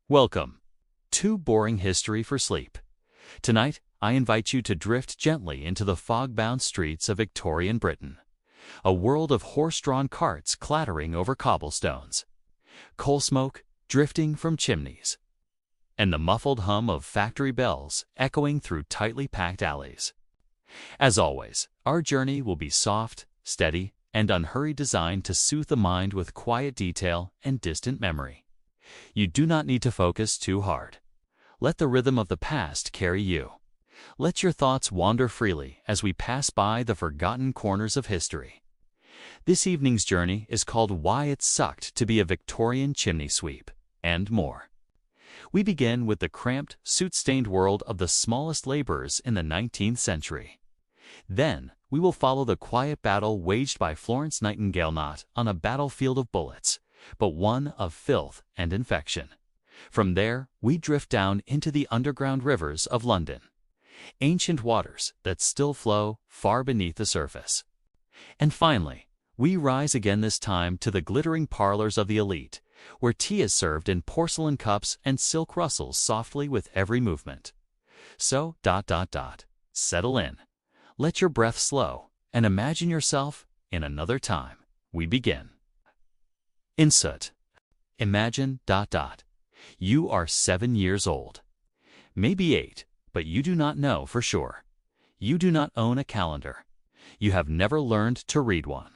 Welcome. Too boring history for sleep. Tonight, I invite you to drift gently into the fog-bound streets of Victorian Britain. A world of horse-drawn carts clattering over cobblestones, coal smoke drifting from chimneys, and the muffled hum of factory bells echoing through tightly packed alleys. As always, our journey will be soft, steady, and unhurried, designed to soothe the mind with quiet detail and distant memory. You do not need to focus too hard. Let the rhythm of the past carry you. Let your thoughts wander freely as we pass by the forgotten corners of history. This evening's journey is called Why It Sucked to be a Victorian Chimney Sweep, and more. We begin with the cramped, soot-stained world of the smallest laborers in the 19th century. Then, we will follow the quiet battle waged by Florence Nightingale, not on a battlefield of bullets, but one of filth and infection. From there, we drift down into the underground rivers of London, ancient waters that still flow far beneath the surface. And finally, we rise again, this time to the glittering parlors of the elite, where tea is served in porcelain cups and silk rustles softly with every movement. So, settle in, let your breath slow, and imagine yourself in another time. We begin. In Soot. Imagine, you are 7 years old. Maybe 8, but you do not know for sure. You do not own a calendar. You have never learned to read one.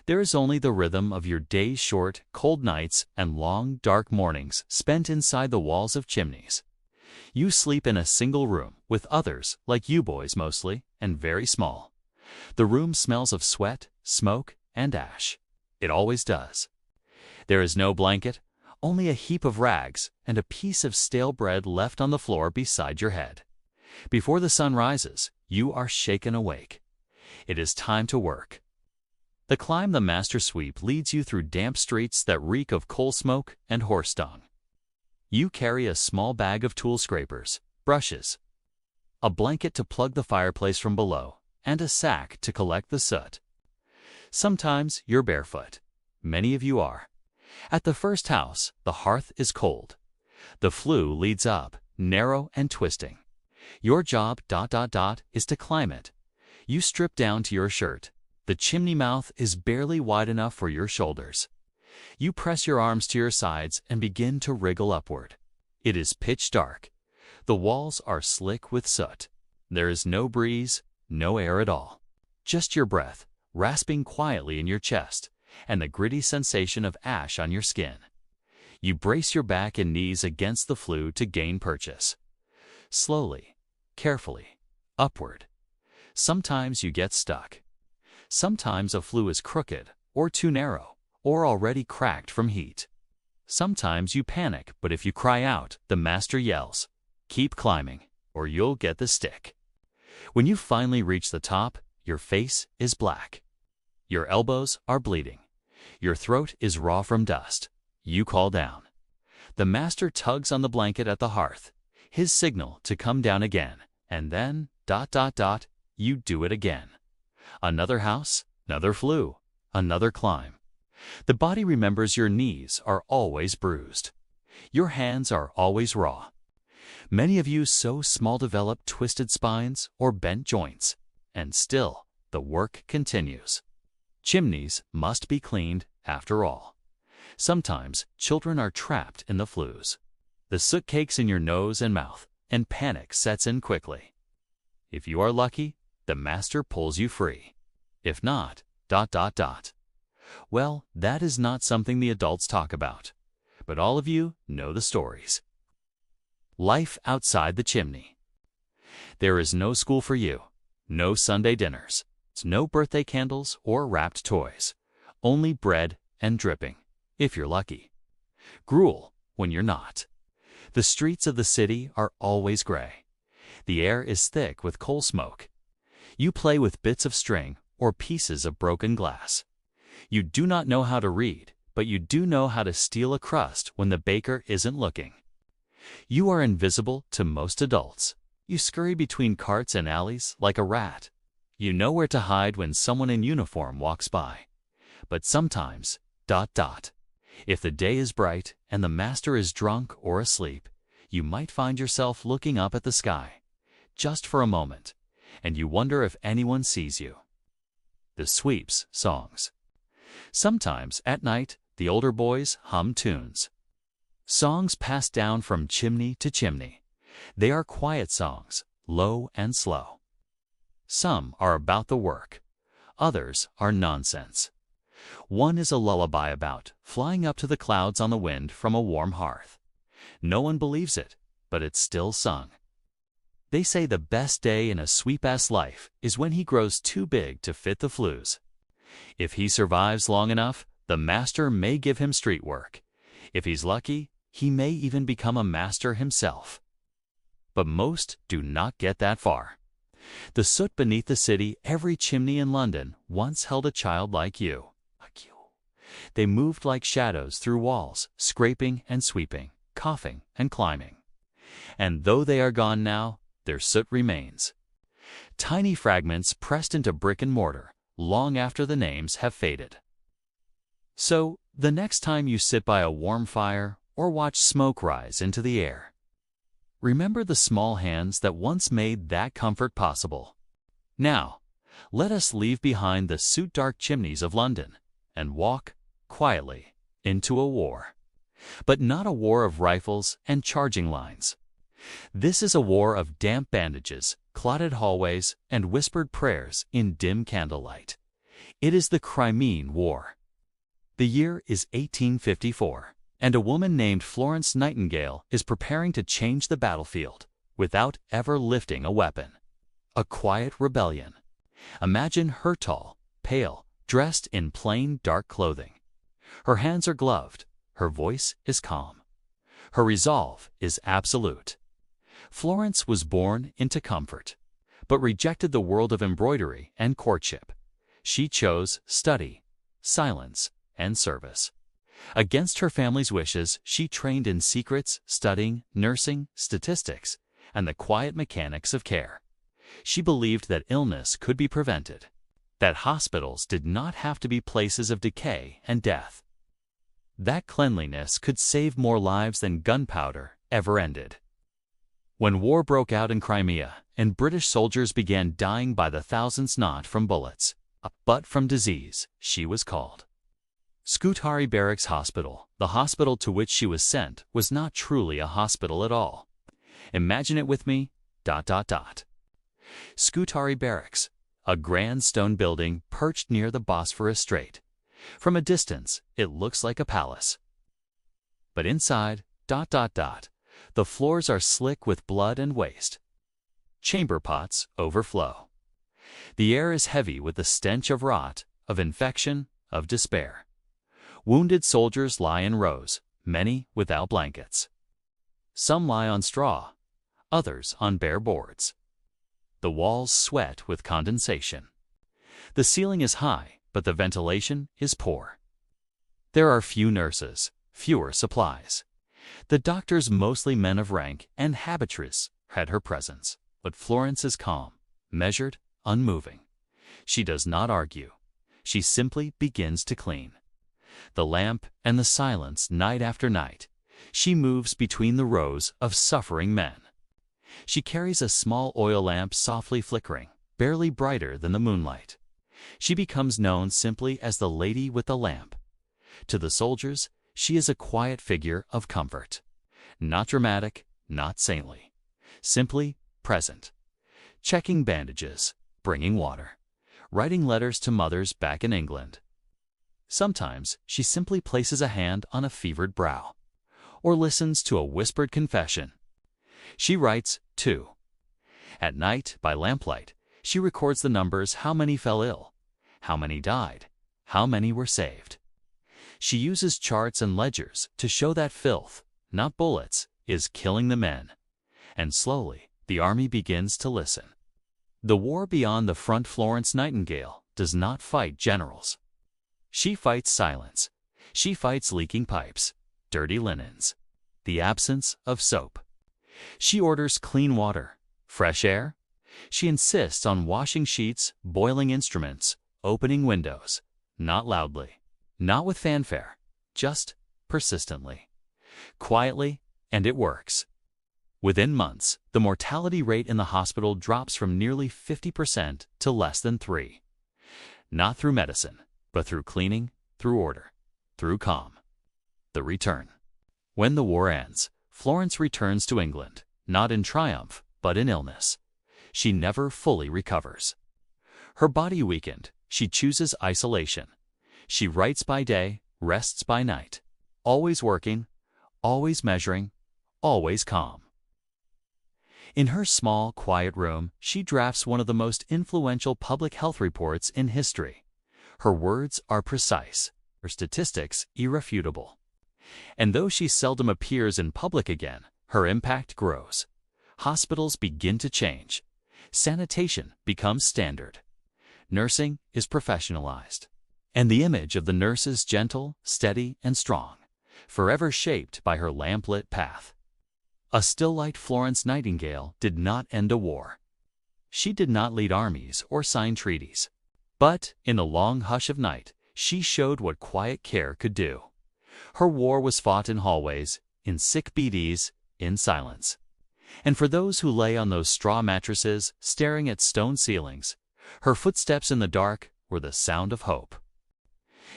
There is only the rhythm of your days' short, cold nights and long, dark mornings spent inside the walls of chimneys. You sleep in a single room with others, like you boys mostly, and very small. The room smells of sweat, smoke, and ash. It always does. There is no blanket, only a heap of rags and a piece of stale bread left on the floor beside your head. Before the sun rises, you are shaken awake. It is time to work. The climb the master sweep leads you through damp streets that reek of coal smoke and horse dung. You carry a small bag of tool scrapers, brushes, a blanket to plug the fireplace from below, and a sack to collect the soot. Sometimes you're barefoot. Many of you are. At the first house, the hearth is cold. The flue leads up, narrow and twisting. Your job, is to climb it. You strip down to your shirt. The chimney mouth is barely wide enough for your shoulders. You press your arms to your sides and begin to wriggle upward. It is pitch dark. The walls are slick with soot. There is no breeze, no air at all. Just your breath, rasping quietly in your chest, and the gritty sensation of ash on your skin. You brace your back and knees against the flue to gain purchase. Slowly, carefully, upward. Sometimes you get stuck. Sometimes a flue is crooked, or too narrow, or already cracked from heat. Sometimes you panic, but if you cry out, the master yells, "Keep climbing, or you'll get the stick." When you finally reach the top, your face is black. Your elbows are bleeding. Your throat is raw from dust. You call down. The master tugs on the blanket at the hearth, his signal to come down again, and then, you do it again. Another house, another flue, another climb. The body remembers your knees are always bruised. Your hands are always raw. Many of you so small develop twisted spines or bent joints, and still the work continues. Chimneys must be cleaned, after all. Sometimes children are trapped in the flues. The soot cakes in your nose and mouth, and panic sets in quickly. If you are lucky, the master pulls you free. If not, well, that is not something the adults talk about. But all of you know the stories. Life outside the chimney. There is no school for you, no Sunday dinners, no birthday candles or wrapped toys. Only bread and dripping, if you're lucky. Gruel when you're not. The streets of the city are always gray. The air is thick with coal smoke. You play with bits of string or pieces of broken glass. You do not know how to read, but you do know how to steal a crust when the baker isn't looking. You are invisible to most adults. You scurry between carts and alleys like a rat. You know where to hide when someone in uniform walks by. But sometimes, If the day is bright and the master is drunk or asleep, you might find yourself looking up at the sky, just for a moment, and you wonder if anyone sees you. The sweeps songs. Sometimes, at night, the older boys hum tunes. Songs passed down from chimney to chimney. They are quiet songs, low and slow. Some are about the work. Others are nonsense. One is a lullaby about flying up to the clouds on the wind from a warm hearth. No one believes it, but it's still sung. They say the best day in a sweep-ass life is when he grows too big to fit the flues. If he survives long enough, the master may give him street work. If he's lucky, he may even become a master himself. But most do not get that far. The soot beneath the city, every chimney in London, once held a child like you. They moved like shadows through walls, scraping and sweeping, coughing and climbing. And though they are gone now, their soot remains. Tiny fragments pressed into brick and mortar, long after the names have faded. So, the next time you sit by a warm fire or watch smoke rise into the air, remember the small hands that once made that comfort possible. Now, let us leave behind the soot-dark chimneys of London and walk, quietly, into a war. But not a war of rifles and charging lines. This is a war of damp bandages, clotted hallways, and whispered prayers in dim candlelight. It is the Crimean War. The year is 1854, and a woman named Florence Nightingale is preparing to change the battlefield without ever lifting a weapon. A quiet rebellion. Imagine her tall, pale, dressed in plain, dark clothing. Her hands are gloved. Her voice is calm. Her resolve is absolute. Florence was born into comfort, but rejected the world of embroidery and courtship. She chose study, silence, and service. Against her family's wishes, she trained in secrets, studying, nursing, statistics, and the quiet mechanics of care. She believed that illness could be prevented, that hospitals did not have to be places of decay and death, that cleanliness could save more lives than gunpowder ever ended. When war broke out in Crimea and British soldiers began dying by the thousands not from bullets, but from disease, she was called. Scutari Barracks Hospital, the hospital to which she was sent, was not truly a hospital at all. Imagine it with me, ... Scutari Barracks, a grand stone building perched near the Bosphorus Strait. From a distance, it looks like a palace. But inside, ... the floors are slick with blood and waste. Chamber pots overflow. The air is heavy with the stench of rot, of infection, of despair. Wounded soldiers lie in rows, many without blankets. Some lie on straw, others on bare boards. The walls sweat with condensation. The ceiling is high, but the ventilation is poor. There are few nurses, fewer supplies. The doctors, mostly men of rank and habitress, had her presence. But Florence is calm, measured, unmoving. She does not argue. She simply begins to clean. The lamp and the silence night after night. She moves between the rows of suffering men. She carries a small oil lamp softly flickering, barely brighter than the moonlight. She becomes known simply as the lady with the lamp. To the soldiers, she is a quiet figure of comfort. Not dramatic, not saintly. Simply present. Checking bandages, bringing water, writing letters to mothers back in England. Sometimes she simply places a hand on a fevered brow, or listens to a whispered confession. She writes, too. At night, by lamplight, she records the numbers: how many fell ill, how many died, how many were saved. She uses charts and ledgers to show that filth, not bullets, is killing the men. And slowly, the army begins to listen. The war beyond the front. Florence Nightingale does not fight generals. She fights silence. She fights leaking pipes, dirty linens, the absence of soap. She orders clean water, fresh air. She insists on washing sheets, boiling instruments, opening windows, not loudly, not with fanfare, just persistently, quietly, and it works. Within months, the mortality rate in the hospital drops from nearly 50% to less than 3%. Not through medicine, but through cleaning, through order, through calm. The return. When the war ends, Florence returns to England, not in triumph, but in illness. She never fully recovers. Her body weakened, she chooses isolation. She writes by day, rests by night, always working, always measuring, always calm. In her small, quiet room, she drafts one of the most influential public health reports in history. Her words are precise, her statistics irrefutable. And though she seldom appears in public again, her impact grows. Hospitals begin to change. Sanitation becomes standard. Nursing is professionalized. And the image of the nurse is gentle, steady, and strong, forever shaped by her lamplit path. A still-light Florence Nightingale did not end a war. She did not lead armies or sign treaties. But, in the long hush of night, she showed what quiet care could do. Her war was fought in hallways, in sick BDs, in silence. And for those who lay on those straw mattresses, staring at stone ceilings, her footsteps in the dark were the sound of hope.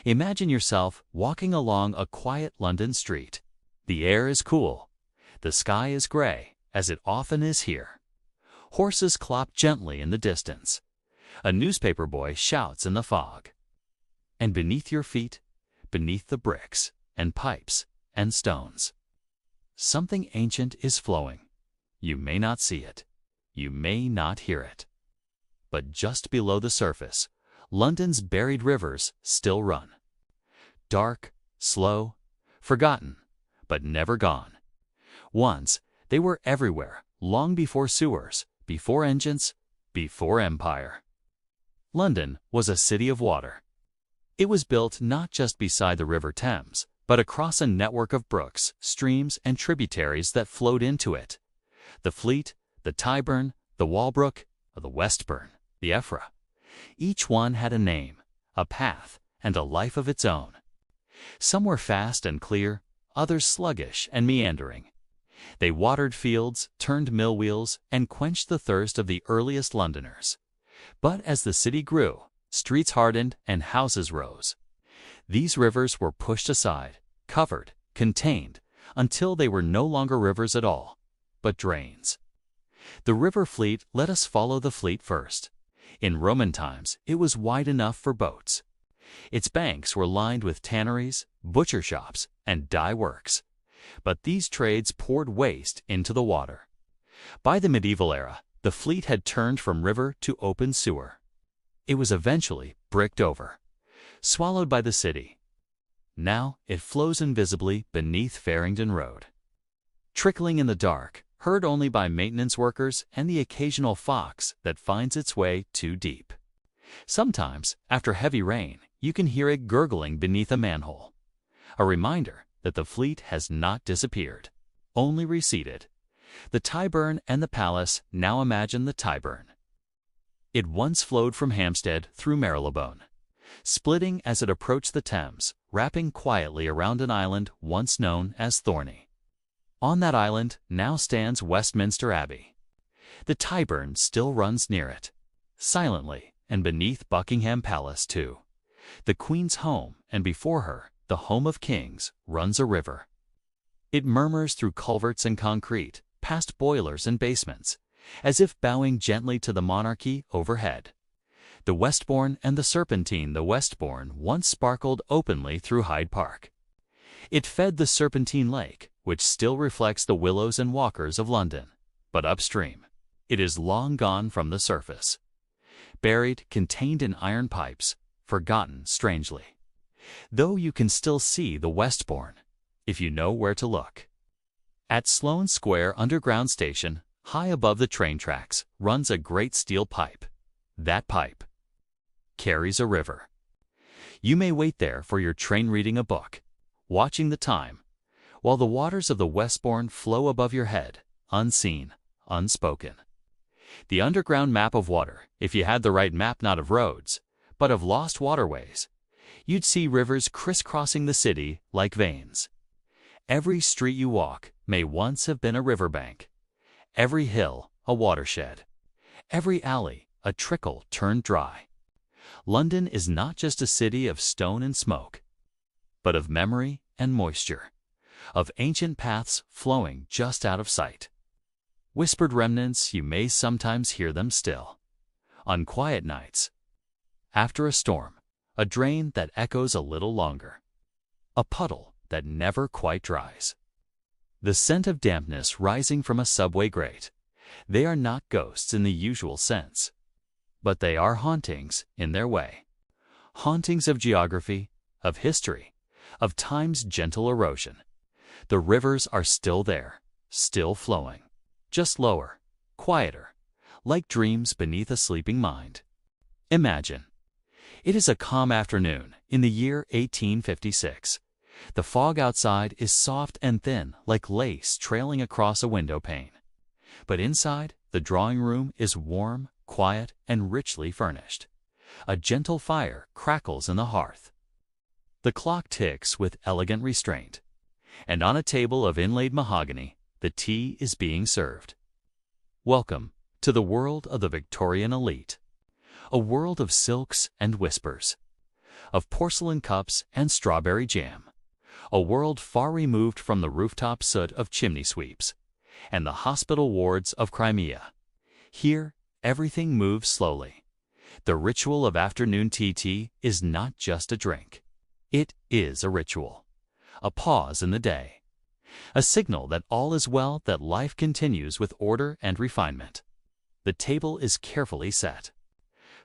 Imagine yourself walking along a quiet London street. The air is cool. The sky is gray, as it often is here. Horses clop gently in the distance. A newspaper boy shouts in the fog. And beneath your feet, beneath the bricks and pipes and stones, something ancient is flowing. You may not see it. You may not hear it. But just below the surface, London's buried rivers still run. Dark, slow, forgotten, but never gone. Once, they were everywhere, long before sewers, before engines, before empire. London was a city of water. It was built not just beside the River Thames, but across a network of brooks, streams, and tributaries that flowed into it. The Fleet, the Tyburn, the Walbrook, the Westburn, the Effra. Each one had a name, a path, and a life of its own. Some were fast and clear, others sluggish and meandering. They watered fields, turned mill wheels, and quenched the thirst of the earliest Londoners. But as the city grew, streets hardened and houses rose. These rivers were pushed aside, covered, contained, until they were no longer rivers at all, but drains. The river Fleet let us follow the Fleet first. In Roman times, it was wide enough for boats. Its banks were lined with tanneries, butcher shops, and dye works. But these trades poured waste into the water. By the medieval era, the Fleet had turned from river to open sewer. It was eventually bricked over, swallowed by the city. Now it flows invisibly beneath Farringdon Road. Trickling in the dark, heard only by maintenance workers and the occasional fox that finds its way too deep. Sometimes, after heavy rain, you can hear it gurgling beneath a manhole. A reminder that the Fleet has not disappeared, only receded. The Tyburn and the Palace now imagine the Tyburn. It once flowed from Hampstead through Marylebone, splitting as it approached the Thames, wrapping quietly around an island once known as Thorney. On that island now stands Westminster Abbey. The Tyburn still runs near it, silently, and beneath Buckingham Palace too. The Queen's home, and before her, the home of kings, runs a river. It murmurs through culverts and concrete, past boilers and basements, as if bowing gently to the monarchy overhead. The Westbourne and the Serpentine. The Westbourne once sparkled openly through Hyde Park. It fed the Serpentine Lake, which still reflects the willows and walkers of London. But upstream, it is long gone from the surface. Buried, contained in iron pipes, forgotten strangely. Though you can still see the Westbourne, if you know where to look. At Sloane Square Underground Station, high above the train tracks, runs a great steel pipe. That pipe carries a river. You may wait there for your train reading a book, watching the time, while the waters of the Westbourne flow above your head, unseen, unspoken. The underground map of water, if you had the right map not of roads, but of lost waterways, you'd see rivers crisscrossing the city like veins. Every street you walk may once have been a riverbank, every hill a watershed, every alley a trickle turned dry. London is not just a city of stone and smoke, but of memory and moisture, of ancient paths flowing just out of sight. Whispered remnants, you may sometimes hear them still. On quiet nights, after a storm, a drain that echoes a little longer, a puddle that never quite dries. The scent of dampness rising from a subway grate. They are not ghosts in the usual sense, but they are hauntings in their way. Hauntings of geography, of history, of time's gentle erosion. The rivers are still there, still flowing, just lower, quieter, like dreams beneath a sleeping mind. Imagine. It is a calm afternoon in the year 1856. The fog outside is soft and thin like lace trailing across a window pane. But inside, the drawing room is warm, quiet, and richly furnished. A gentle fire crackles in the hearth. The clock ticks with elegant restraint, and on a table of inlaid mahogany, the tea is being served. Welcome to the world of the Victorian elite, a world of silks and whispers, of porcelain cups and strawberry jam, a world far removed from the rooftop soot of chimney sweeps and the hospital wards of Crimea. Here, everything moves slowly. The ritual of afternoon tea is not just a drink. It is a ritual, a pause in the day, a signal that all is well, that life continues with order and refinement. The table is carefully set.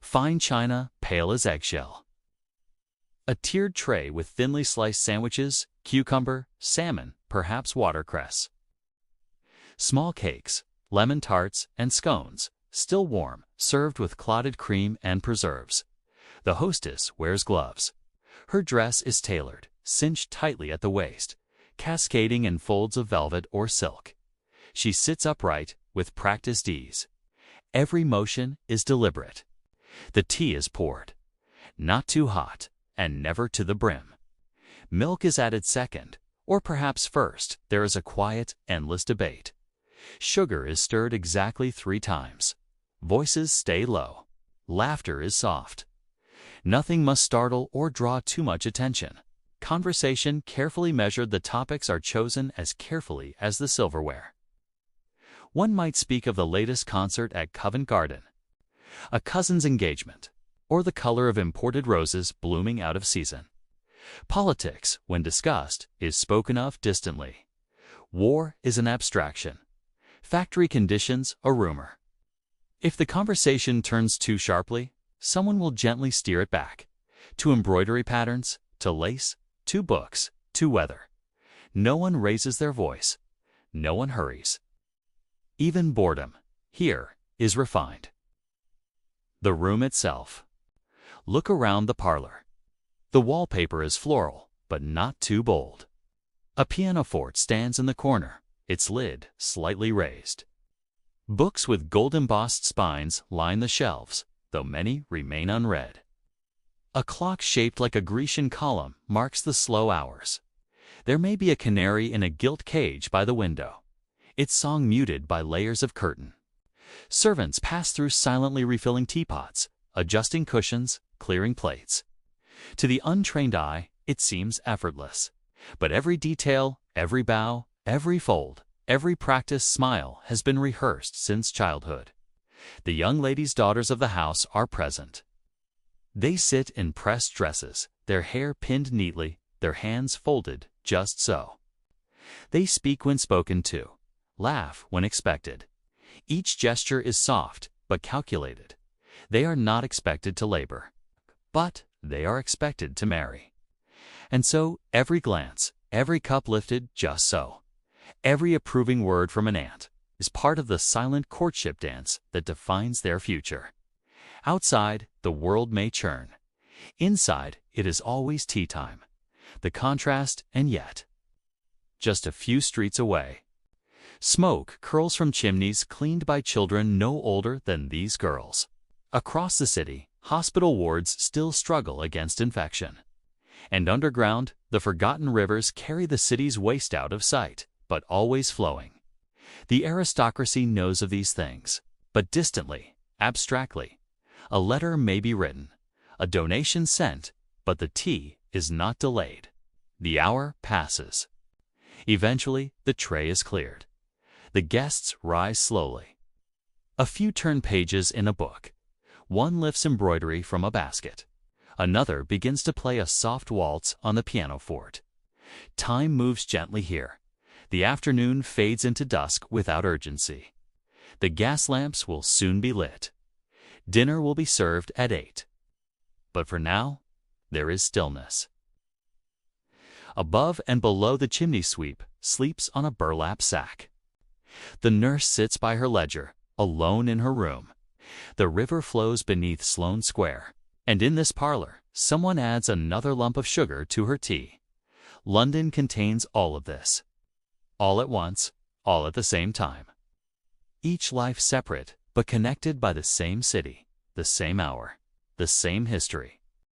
Fine china, pale as eggshell. A tiered tray with thinly sliced sandwiches, cucumber, salmon, perhaps watercress. Small cakes, lemon tarts, and scones, still warm, served with clotted cream and preserves. The hostess wears gloves. Her dress is tailored, cinched tightly at the waist, cascading in folds of velvet or silk. She sits upright with practiced ease. Every motion is deliberate. The tea is poured, not too hot, and never to the brim. Milk is added second, or perhaps first. There is a quiet, endless debate. Sugar is stirred exactly 3 times. Voices stay low. Laughter is soft. Nothing must startle or draw too much attention. Conversation carefully measured. The topics are chosen as carefully as the silverware. One might speak of the latest concert at Covent Garden, a cousin's engagement, or the color of imported roses blooming out of season. Politics, when discussed, is spoken of distantly. War is an abstraction. Factory conditions a rumor. If the conversation turns too sharply, someone will gently steer it back, to embroidery patterns, to lace, to books, to weather. No one raises their voice. No one hurries. Even boredom, here, is refined. The room itself. Look around the parlor. The wallpaper is floral, but not too bold. A pianoforte stands in the corner, its lid slightly raised. Books with gold-embossed spines line the shelves, though many remain unread. A clock shaped like a Grecian column marks the slow hours. There may be a canary in a gilt cage by the window, its song muted by layers of curtain. Servants pass through silently refilling teapots, adjusting cushions, clearing plates. To the untrained eye, it seems effortless. But every detail, every bow, every fold, every practiced smile has been rehearsed since childhood. The young ladies' daughters of the house are present. They sit in pressed dresses, their hair pinned neatly, their hands folded just so. They speak when spoken to, laugh when expected. Each gesture is soft but calculated. They are not expected to labor, but they are expected to marry. And so every glance, every cup lifted just so, every approving word from an aunt is part of the silent courtship dance that defines their future. Outside, the world may churn. Inside, it is always tea time. The contrast, and yet, just a few streets away, smoke curls from chimneys cleaned by children no older than these girls. Across the city, hospital wards still struggle against infection. And underground, the forgotten rivers carry the city's waste out of sight, but always flowing. The aristocracy knows of these things, but distantly, abstractly. A letter may be written, a donation sent, but the tea is not delayed. The hour passes. Eventually, the tray is cleared. The guests rise slowly. A few turn pages in a book. One lifts embroidery from a basket. Another begins to play a soft waltz on the pianoforte. Time moves gently here. The afternoon fades into dusk without urgency. The gas lamps will soon be lit. Dinner will be served at 8. But for now, there is stillness. Above and below the chimney sweep sleeps on a burlap sack. The nurse sits by her ledger, alone in her room. The river flows beneath Sloane Square, and in this parlor, someone adds another lump of sugar to her tea. London contains all of this. All at once, all at the same time. Each life separate, but connected by the same city, the same hour, the same history.